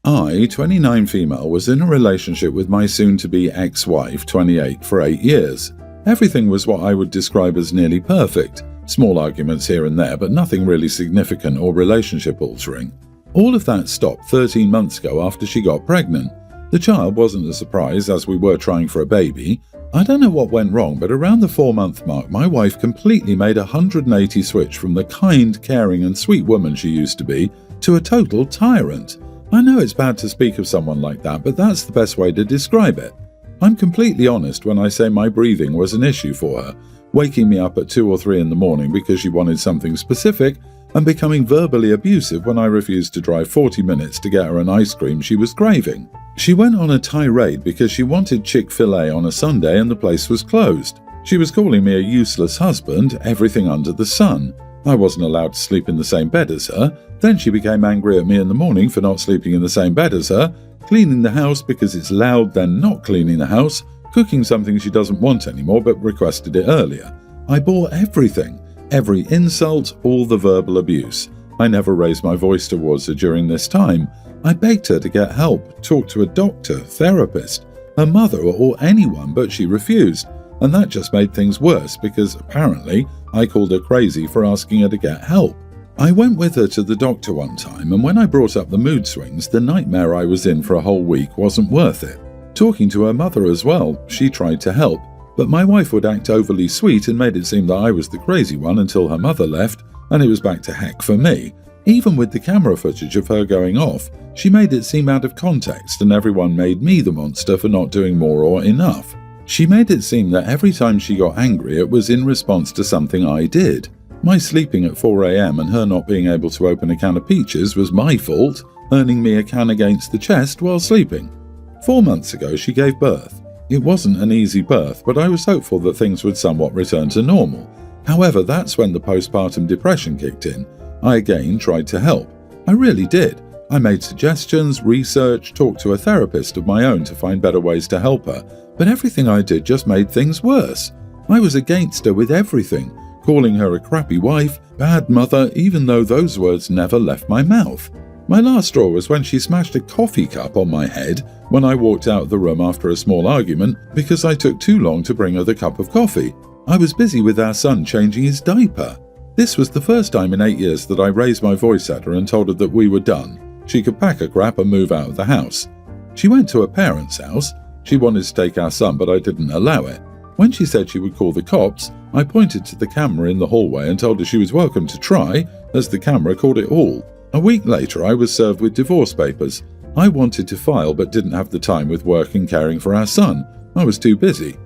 I, 29 female, was in a relationship with my soon-to-be ex-wife, 28, for 8 years. Everything was what I would describe as nearly perfect. Small arguments here and there, but nothing really significant or relationship-altering. All of that stopped 13 months ago after she got pregnant. The child wasn't a surprise, as we were trying for a baby. I don't know what went wrong, but around the 4-month mark, my wife completely made a 180 switch from the kind, caring and sweet woman she used to be to a total tyrant. I know it's bad to speak of someone like that, but that's the best way to describe it. I'm completely honest when I say my breathing was an issue for her, waking me up at 2 or 3 in the morning because she wanted something specific, and becoming verbally abusive when I refused to drive 40 minutes to get her an ice cream she was craving. She went on a tirade because she wanted Chick-fil-A on a Sunday and the place was closed. She was calling me a useless husband, everything under the sun. I wasn't allowed to sleep in the same bed as her. Then she became angry at me in the morning for not sleeping in the same bed as her, cleaning the house because it's loud, then not cleaning the house, cooking something she doesn't want anymore but requested it earlier. I bore everything. Every insult, all the verbal abuse. I never raised my voice towards her during this time. I begged her to get help, talk to a doctor, therapist, her mother or anyone, but she refused. And that just made things worse because apparently I called her crazy for asking her to get help. I went with her to the doctor one time, and when I brought up the mood swings, the nightmare I was in for a whole week wasn't worth it. Talking to her mother as well, she tried to help. But my wife would act overly sweet and made it seem that I was the crazy one until her mother left, and it was back to heck for me. Even with the camera footage of her going off, she made it seem out of context and everyone made me the monster for not doing more or enough. She made it seem that every time she got angry it was in response to something I did. My sleeping at 4 a.m. and her not being able to open a can of peaches was my fault, earning me a can against the chest while sleeping. 4 months ago she gave birth. It wasn't an easy birth, but I was hopeful that things would somewhat return to normal. However, that's when the postpartum depression kicked in. I again tried to help. I really did. I made suggestions, research, talked to a therapist of my own to find better ways to help her, but everything I did just made things worse. I was against her with everything, calling her a crappy wife, bad mother, even though those words never left my mouth. My last straw was when she smashed a coffee cup on my head when I walked out of the room after a small argument because I took too long to bring her the cup of coffee. I was busy with our son changing his diaper. This was the first time in 8 years that I raised my voice at her and told her that we were done. She could pack her crap and move out of the house. She went to her parents' house. She wanted to take our son, but I didn't allow it. When she said she would call the cops, I pointed to the camera in the hallway and told her she was welcome to try, as the camera caught it all. A week later, I was served with divorce papers. I wanted to file but didn't have the time with work and caring for our son. I was too busy.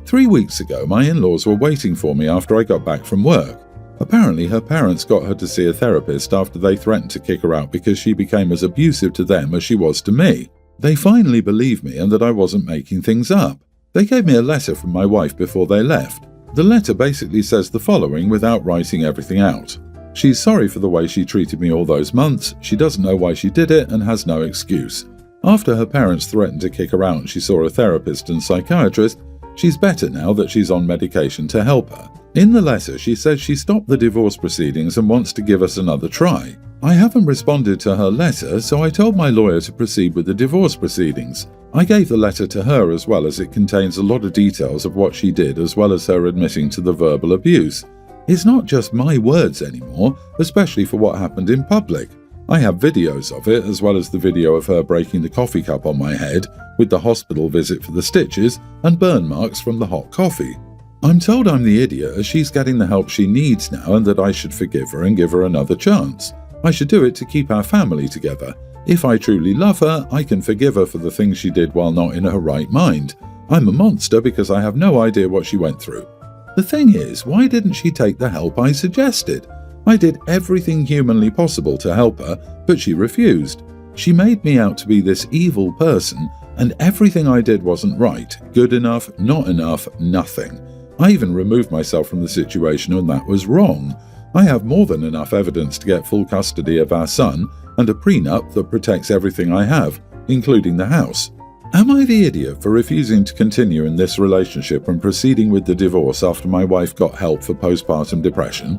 3 weeks ago, my in-laws were waiting for me after I got back from work. Apparently, her parents got her to see a therapist after they threatened to kick her out because she became as abusive to them as she was to me. They finally believed me and that I wasn't making things up. They gave me a letter from my wife before they left. The letter basically says the following without writing everything out. She's sorry for the way she treated me all those months, she doesn't know why she did it and has no excuse. After her parents threatened to kick her out and she saw a therapist and psychiatrist, she's better now that she's on medication to help her. In the letter, she says she stopped the divorce proceedings and wants to give us another try. I haven't responded to her letter, so I told my lawyer to proceed with the divorce proceedings. I gave the letter to her as well as it contains a lot of details of what she did as well as her admitting to the verbal abuse. It's not just my words anymore, especially for what happened in public. I have videos of it, as well as the video of her breaking the coffee cup on my head, with the hospital visit for the stitches, and burn marks from the hot coffee. I'm told I'm the idiot as she's getting the help she needs now and that I should forgive her and give her another chance. I should do it to keep our family together. If I truly love her, I can forgive her for the things she did while not in her right mind. I'm a monster because I have no idea what she went through. The thing is, why didn't she take the help I suggested? I did everything humanly possible to help her, but she refused. She made me out to be this evil person, and everything I did wasn't right, good enough, not enough, nothing. I even removed myself from the situation and that was wrong. I have more than enough evidence to get full custody of our son and a prenup that protects everything I have, including the house. Am I the idiot for refusing to continue in this relationship and proceeding with the divorce after my wife got help for postpartum depression?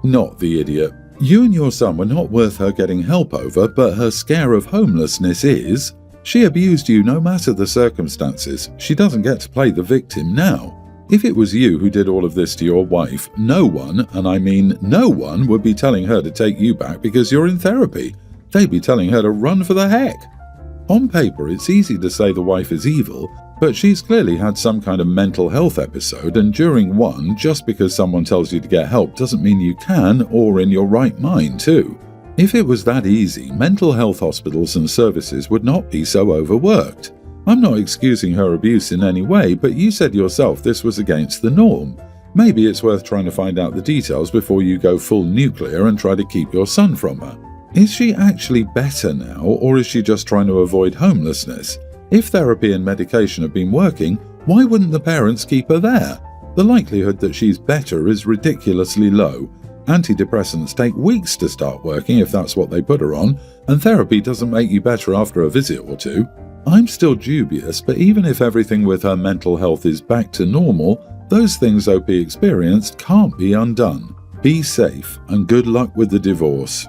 Not the idiot. You and your son were not worth her getting help over, but her scare of homelessness is. She abused you no matter the circumstances. She doesn't get to play the victim now. If it was you who did all of this to your wife, no one, and I mean no one, would be telling her to take you back because you're in therapy. They'd be telling her to run for the heck. On paper, it's easy to say the wife is evil, but she's clearly had some kind of mental health episode, and during one, just because someone tells you to get help doesn't mean you can, or in your right mind too. If it was that easy, mental health hospitals and services would not be so overworked. I'm not excusing her abuse in any way, but you said yourself this was against the norm. Maybe it's worth trying to find out the details before you go full nuclear and try to keep your son from her. Is she actually better now, or is she just trying to avoid homelessness? If therapy and medication have been working, why wouldn't the parents keep her there? The likelihood that she's better is ridiculously low. Antidepressants take weeks to start working if that's what they put her on, and therapy doesn't make you better after a visit or two. I'm still dubious, but even if everything with her mental health is back to normal, those things OP experienced can't be undone. Be safe, and good luck with the divorce.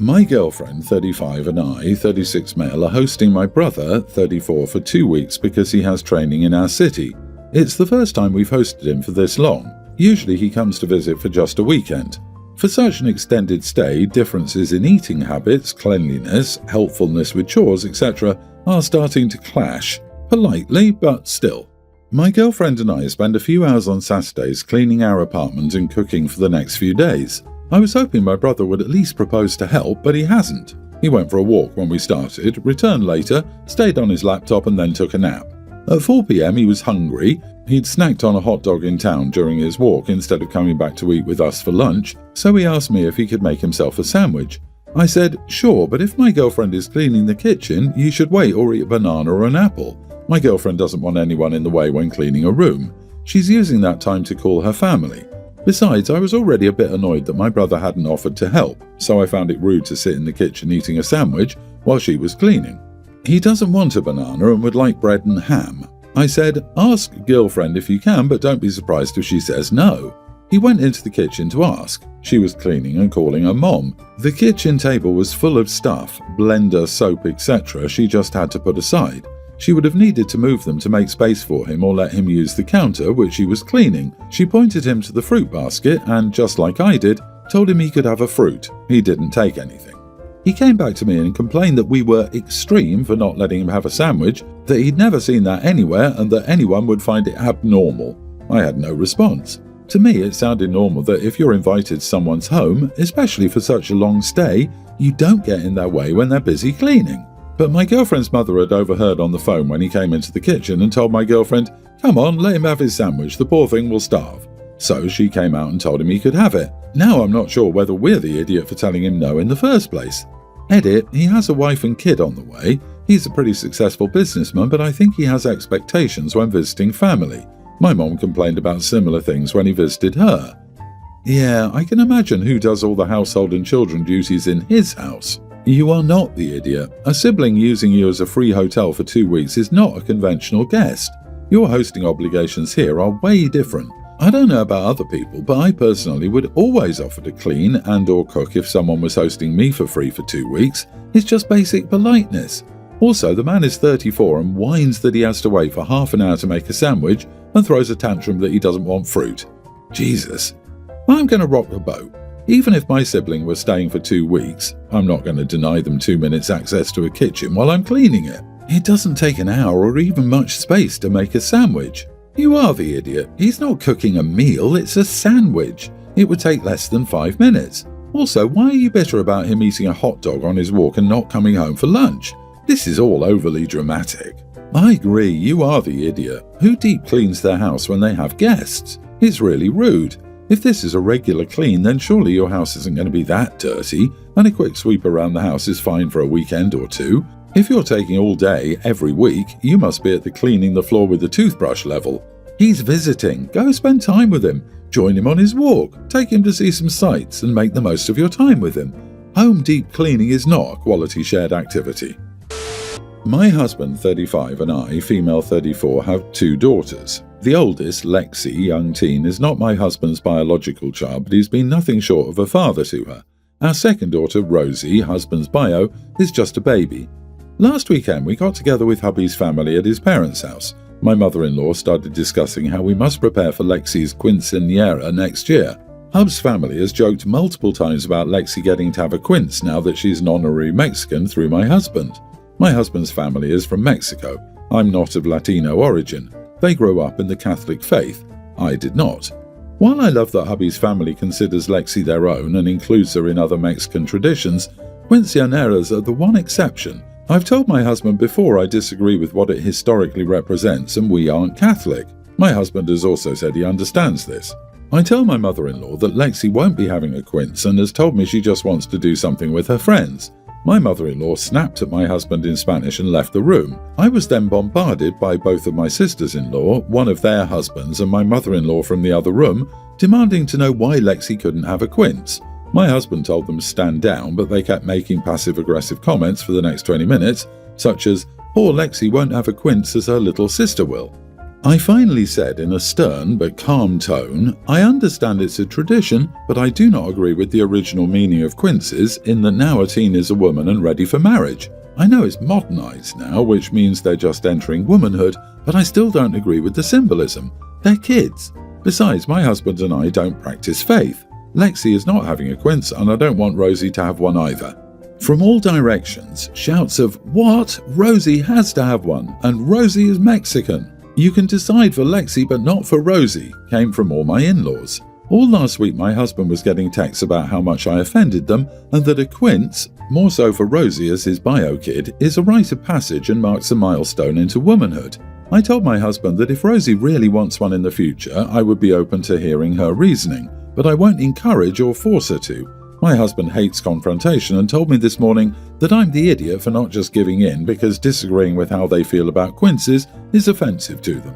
My girlfriend, 35, and I, 36 male, are hosting my brother, 34, for 2 weeks because he has training in our city. It's the first time we've hosted him for this long. Usually he comes to visit for just a weekend. For such an extended stay, differences in eating habits, cleanliness, helpfulness with chores, etc. are starting to clash. Politely, but still. My girlfriend and I spend a few hours on Saturdays cleaning our apartment and cooking for the next few days. I was hoping my brother would at least propose to help, but he hasn't. He went for a walk when we started, returned later, stayed on his laptop and then took a nap. At 4 p.m. he was hungry. He'd snacked on a hot dog in town during his walk instead of coming back to eat with us for lunch, so he asked me if he could make himself a sandwich. I said, sure, but if my girlfriend is cleaning the kitchen, you should wait or eat a banana or an apple. My girlfriend doesn't want anyone in the way when cleaning a room. She's using that time to call her family. Besides, I was already a bit annoyed that my brother hadn't offered to help, so I found it rude to sit in the kitchen eating a sandwich while she was cleaning. He doesn't want a banana and would like bread and ham. I said, ask girlfriend if you can, but don't be surprised if she says no. He went into the kitchen to ask. She was cleaning and calling her mom. The kitchen table was full of stuff, blender, soap, etc. she just had to put aside. She would have needed to move them to make space for him or let him use the counter, which he was cleaning. She pointed him to the fruit basket and, just like I did, told him he could have a fruit. He didn't take anything. He came back to me and complained that we were extreme for not letting him have a sandwich, that he'd never seen that anywhere and that anyone would find it abnormal. I had no response. To me, it sounded normal that if you're invited to someone's home, especially for such a long stay, you don't get in their way when they're busy cleaning. But my girlfriend's mother had overheard on the phone when he came into the kitchen and told my girlfriend, come on, let him have his sandwich, the poor thing will starve. So she came out and told him he could have it. Now I'm not sure whether we're the idiot for telling him no in the first place. Edit, he has a wife and kid on the way. He's a pretty successful businessman, but I think he has expectations when visiting family. My mom complained about similar things when he visited her. Yeah, I can imagine who does all the household and children duties in his house. You are not the idiot. A sibling using you as a free hotel for 2 weeks is not a conventional guest. Your hosting obligations here are way different. I don't know about other people, but I personally would always offer to clean and or cook if someone was hosting me for free for 2 weeks. It's just basic politeness. Also, the man is 34 and whines that he has to wait for half an hour to make a sandwich and throws a tantrum that he doesn't want fruit. Jesus. I'm going to rock the boat. Even if my sibling was staying for 2 weeks, I'm not going to deny them 2 minutes access to a kitchen while I'm cleaning it. It doesn't take an hour or even much space to make a sandwich. You are the idiot. He's not cooking a meal, it's a sandwich. It would take less than 5 minutes. Also, why are you bitter about him eating a hot dog on his walk and not coming home for lunch? This is all overly dramatic. I agree, you are the idiot. Who deep cleans their house when they have guests? It's really rude. If this is a regular clean, then surely your house isn't going to be that dirty, and a quick sweep around the house is fine for a weekend or two. If you're taking all day, every week, you must be at the cleaning the floor with the toothbrush level. He's visiting. Go spend time with him. Join him on his walk. Take him to see some sights and make the most of your time with him. Home deep cleaning is not a quality shared activity. My husband, 35, and I, female 34, have 2 daughters. The oldest, Lexi, young teen, is not my husband's biological child, but he's been nothing short of a father to her. Our second daughter, Rosie, husband's bio, is just a baby. Last weekend we got together with hubby's family at his parents' house. My mother-in-law started discussing how we must prepare for Lexi's quinceañera next year. Hub's family has joked multiple times about Lexi getting to have a quince now that she's an honorary Mexican through my husband. My husband's family is from Mexico. I'm not of Latino origin. They grew up in the Catholic faith. I did not. While I love that hubby's family considers Lexi their own and includes her in other Mexican traditions, quinceañeras are the one exception. I've told my husband before I disagree with what it historically represents and we aren't Catholic. My husband has also said he understands this. I tell my mother-in-law that Lexi won't be having a quince and has told me she just wants to do something with her friends. My mother-in-law snapped at my husband in Spanish and left the room. I was then bombarded by both of my sisters-in-law, one of their husbands and my mother-in-law from the other room, demanding to know why Lexi couldn't have a quince. My husband told them to stand down, but they kept making passive-aggressive comments for the next 20 minutes, such as, "Poor Lexi won't have a quince as her little sister will." I finally said in a stern but calm tone, I understand it's a tradition, but I do not agree with the original meaning of quinces in that now a teen is a woman and ready for marriage. I know it's modernized now, which means they're just entering womanhood, but I still don't agree with the symbolism. They're kids. Besides, my husband and I don't practice faith. Lexi is not having a quince, and I don't want Rosie to have one either. From all directions, shouts of, "What? Rosie has to have one, and Rosie is Mexican. You can decide for Lexi but not for Rosie," came from all my in-laws. All last week my husband was getting texts about how much I offended them and that a quince, more so for Rosie as his bio kid, is a rite of passage and marks a milestone into womanhood. I told my husband that if Rosie really wants one in the future, I would be open to hearing her reasoning, but I won't encourage or force her to. My husband hates confrontation and told me this morning that I'm the idiot for not just giving in because disagreeing with how they feel about quinces is offensive to them.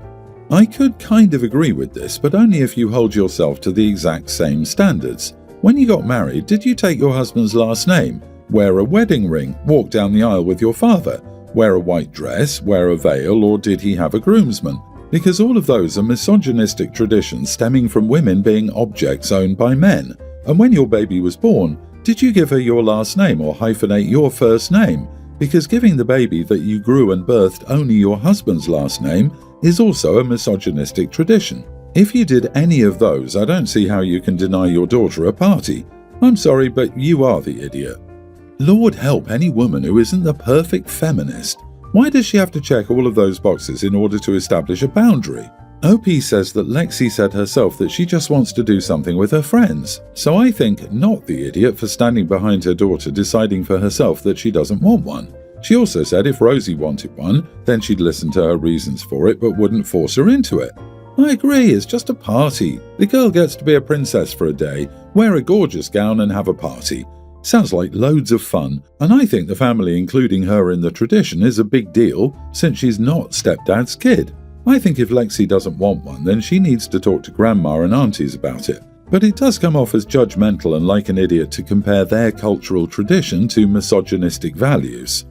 I could kind of agree with this, but only if you hold yourself to the exact same standards. When you got married, did you take your husband's last name, wear a wedding ring, walk down the aisle with your father, wear a white dress, wear a veil, or did he have a groomsman? Because all of those are misogynistic traditions stemming from women being objects owned by men. And when your baby was born, did you give her your last name or hyphenate your first name? Because giving the baby that you grew and birthed only your husband's last name is also a misogynistic tradition. If you did any of those, I don't see how you can deny your daughter a party. I'm sorry, but you are the idiot. Lord help any woman who isn't the perfect feminist. Why does she have to check all of those boxes in order to establish a boundary? OP says that Lexi said herself that she just wants to do something with her friends. So I think not the idiot for standing behind her daughter deciding for herself that she doesn't want one. She also said if Rosie wanted one, then she'd listen to her reasons for it but wouldn't force her into it. I agree, it's just a party. The girl gets to be a princess for a day, wear a gorgeous gown and have a party. Sounds like loads of fun, and I think the family including her in the tradition is a big deal since she's not stepdad's kid. I think if Lexi doesn't want one, then she needs to talk to grandma and aunties about it. But it does come off as judgmental and like an idiot to compare their cultural tradition to misogynistic values.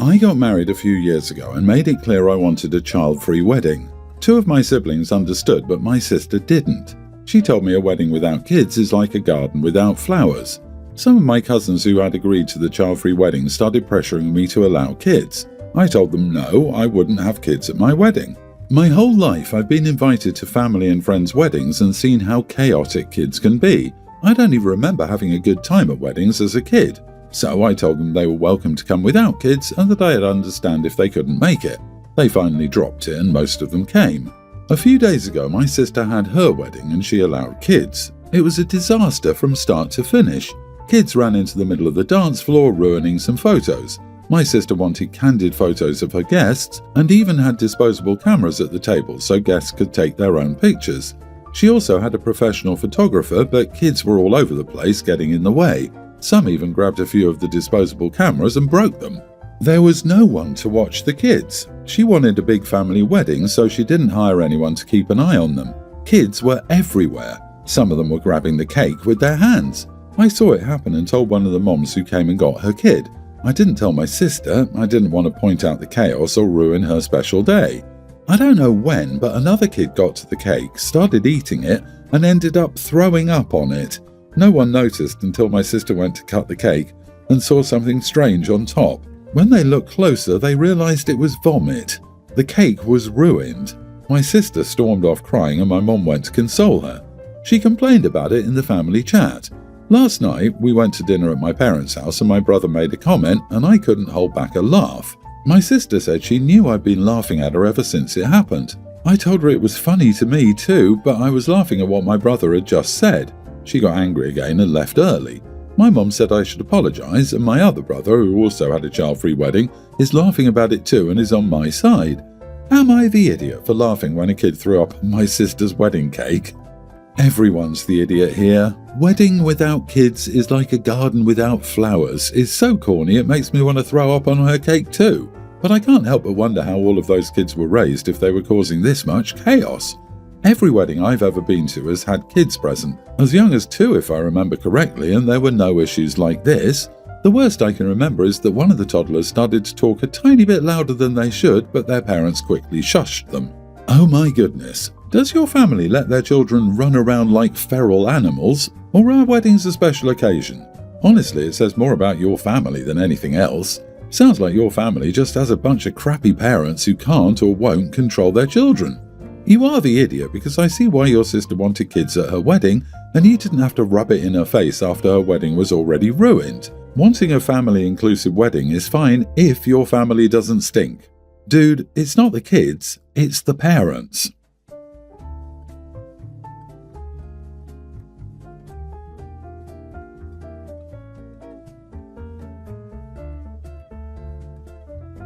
I got married a few years ago and made it clear I wanted a child-free wedding. 2 of my siblings understood, but my sister didn't. She told me a wedding without kids is like a garden without flowers. Some of my cousins who had agreed to the child-free wedding started pressuring me to allow kids. I told them no, I wouldn't have kids at my wedding. My whole life I've been invited to family and friends' weddings and seen how chaotic kids can be. I don't even remember having a good time at weddings as a kid. So I told them they were welcome to come without kids and that I'd understand if they couldn't make it. They finally dropped it and most of them came. A few days ago my sister had her wedding and she allowed kids. It was a disaster from start to finish. Kids ran into the middle of the dance floor, ruining some photos. My sister wanted candid photos of her guests and even had disposable cameras at the table so guests could take their own pictures. She also had a professional photographer, but kids were all over the place getting in the way. Some even grabbed a few of the disposable cameras and broke them. There was no one to watch the kids. She wanted a big family wedding, so she didn't hire anyone to keep an eye on them. Kids were everywhere. Some of them were grabbing the cake with their hands. I saw it happen and told one of the moms who came and got her kid. I didn't tell my sister. I didn't want to point out the chaos or ruin her special day. I don't know when, but another kid got to the cake, started eating it, and ended up throwing up on it. No one noticed until my sister went to cut the cake and saw something strange on top. When they looked closer, they realized it was vomit. The cake was ruined. My sister stormed off crying and my mom went to console her. She complained about it in the family chat. Last night, we went to dinner at my parents' house and my brother made a comment and I couldn't hold back a laugh. My sister said she knew I'd been laughing at her ever since it happened. I told her it was funny to me too, but I was laughing at what my brother had just said. She got angry again and left early. My mom said I should apologise, and my other brother, who also had a child-free wedding, is laughing about it too and is on my side. Am I the idiot for laughing when a kid threw up my sister's wedding cake? Everyone's the idiot here. Wedding without kids is like a garden without flowers. It's so corny it makes me want to throw up on her cake too. But I can't help but wonder how all of those kids were raised if they were causing this much chaos. Every wedding I've ever been to has had kids present, as young as 2 if I remember correctly, and there were no issues like this. The worst I can remember is that one of the toddlers started to talk a tiny bit louder than they should, but their parents quickly shushed them. Oh my goodness. Does your family let their children run around like feral animals, or are weddings a special occasion? Honestly, it says more about your family than anything else. Sounds like your family just has a bunch of crappy parents who can't or won't control their children. You are the idiot because I see why your sister wanted kids at her wedding, and you didn't have to rub it in her face after her wedding was already ruined. Wanting a family-inclusive wedding is fine if your family doesn't stink. Dude, it's not the kids, it's the parents.